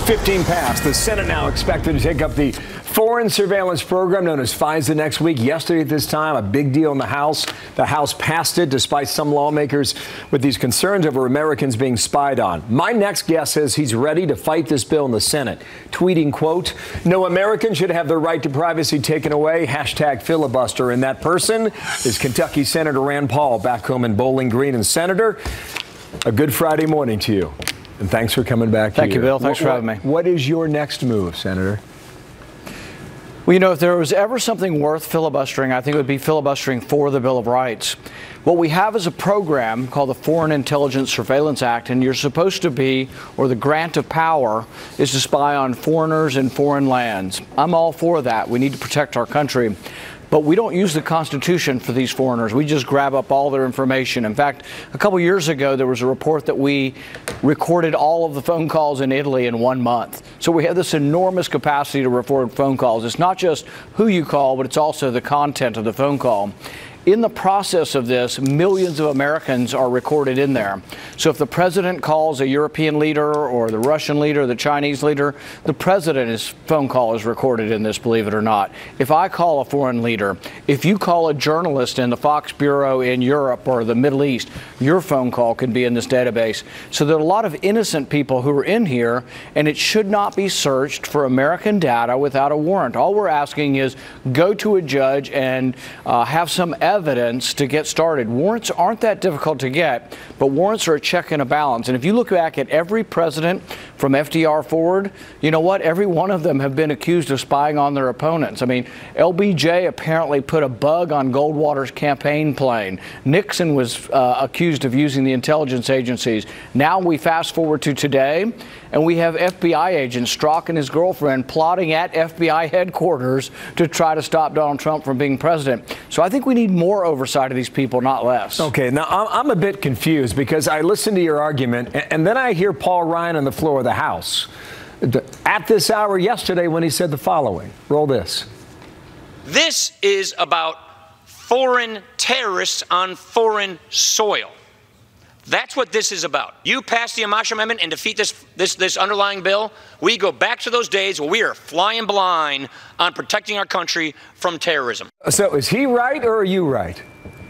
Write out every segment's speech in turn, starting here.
15 past. The Senate now expected to take up the foreign surveillance program known as FISA next week. Yesterday at this time, a big deal in the House. The House passed it despite some lawmakers with these concerns over Americans being spied on. My next guest says he's ready to fight this bill in the Senate, tweeting, quote, "No American should have their right to privacy taken away. Hashtag filibuster." And that person is Kentucky Senator Rand Paul, back home in Bowling Green. And Senator, a good Friday morning to you. And thanks for coming back here. Thank you, Bill. Thanks for having me. What is your next move, Senator? Well, you know, if there was ever something worth filibustering, I think it would be filibustering for the Bill of Rights. What we have is a program called the Foreign Intelligence Surveillance Act, and you're supposed to be, or the grant of power, is to spy on foreigners in foreign lands. I'm all for that. We need to protect our country. But we don't use the Constitution for these foreigners. We just grab up all their information. In fact, a couple years ago, there was a report that we recorded all of the phone calls in Italy in 1 month. So we have this enormous capacity to record phone calls. It's not just who you call, but it's also the content of the phone call. In the process of this, millions of Americans are recorded in there. So if the president calls a European leader or the Russian leader, or the Chinese leader, the president's phone call is recorded in this, believe it or not. If I call a foreign leader, if you call a journalist in the Fox Bureau in Europe or the Middle East, your phone call can be in this database. So there are a lot of innocent people who are in here, and it should not be searched for American data without a warrant. All we're asking is go to a judge and have some evidence to get started. Warrants aren't that difficult to get, but warrants are a check and a balance. And if you look back at every president from FDR forward, you know what? Every one of them have been accused of spying on their opponents. I mean, LBJ apparently put a bug on Goldwater's campaign plane. Nixon was accused of using the intelligence agencies. Now we fast forward to today, and we have FBI agents, Strzok and his girlfriend, plotting at FBI headquarters to try to stop Donald Trump from being president. So I think we need more oversight of these people, not less. Okay, now I'm a bit confused because I listened to your argument, and then I hear Paul Ryan on the floor of the House at this hour yesterday when he said the following. Roll this. This is about foreign terrorists on foreign soil. That's what this is about. You pass the Amash Amendment and defeat this underlying bill, we go back to those days where we are flying blind on protecting our country from terrorism. So is he right or are you right?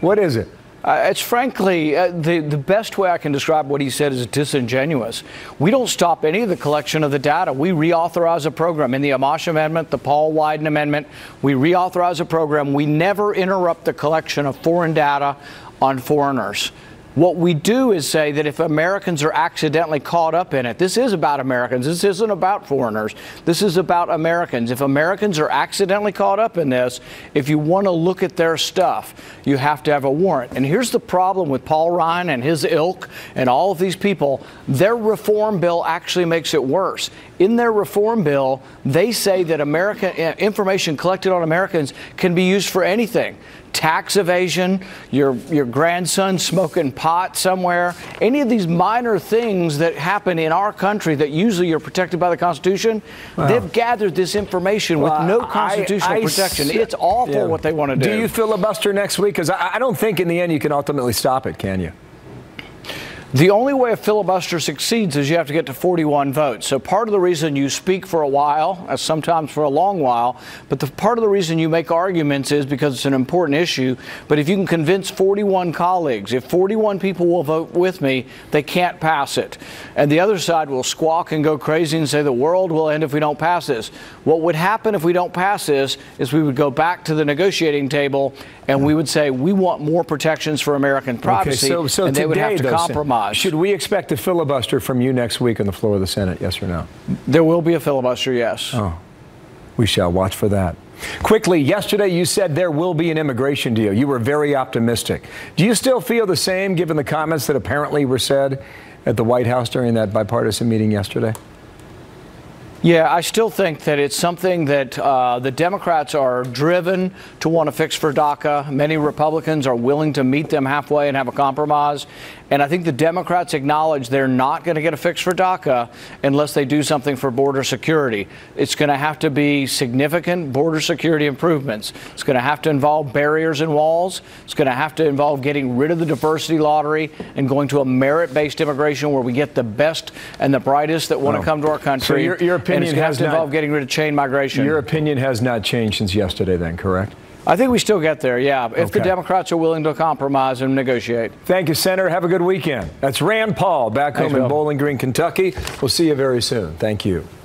What is it? It's frankly, the best way I can describe what he said is disingenuous. We don't stop any of the collection of the data. We reauthorize a program. In the Amash Amendment, the Paul Wyden Amendment, we reauthorize a program. We never interrupt the collection of foreign data on foreigners. What we do is say that if Americans are accidentally caught up in it, this is about Americans. This isn't about foreigners. This is about Americans. If Americans are accidentally caught up in this, if you want to look at their stuff, you have to have a warrant. And here's the problem with Paul Ryan and his ilk and all of these people. Their reform bill actually makes it worse. In their reform bill, they say that American information collected on Americans can be used for anything. Tax evasion, your grandson smoking pot somewhere, any of these minor things that happen in our country that usually are protected by the Constitution, they've gathered this information with no constitutional protection. It's awful what they want to do. Do you filibuster next week? Because I don't think in the end you can ultimately stop it, can you? The only way a filibuster succeeds is you have to get to 41 votes. So part of the reason you speak for a while, sometimes for a long while, but part of the reason you make arguments is because it's an important issue. But if you can convince 41 colleagues, if 41 people will vote with me, they can't pass it. And the other side will squawk and go crazy and say the world will end if we don't pass this. What would happen if we don't pass this is we would go back to the negotiating table and we would say we want more protections for American privacy, and they would have to compromise. Should we expect a filibuster from you next week on the floor of the Senate, yes or no? There will be a filibuster, yes. Oh, we shall watch for that. Quickly, yesterday you said there will be an immigration deal. You were very optimistic. Do you still feel the same given the comments that apparently were said at the White House during that bipartisan meeting yesterday? Yeah, I still think that it's something that the Democrats are driven to want to fix for DACA. Many Republicans are willing to meet them halfway and have a compromise. And I think the Democrats acknowledge they're not going to get a fix for DACA unless they do something for border security. It's going to have to be significant border security improvements. It's going to have to involve barriers and walls. It's going to have to involve getting rid of the diversity lottery and going to a merit-based immigration where we get the best and the brightest that want to come to our country. So your opinion and it's going to have to has involve getting rid of chain migration. Your opinion has not changed since yesterday then, correct? I think we still get there, yeah, if the Democrats are willing to compromise and negotiate. Thank you, Senator. Have a good weekend. That's Rand Paul back home in Bowling Green, Kentucky. We'll see you very soon. Thank you.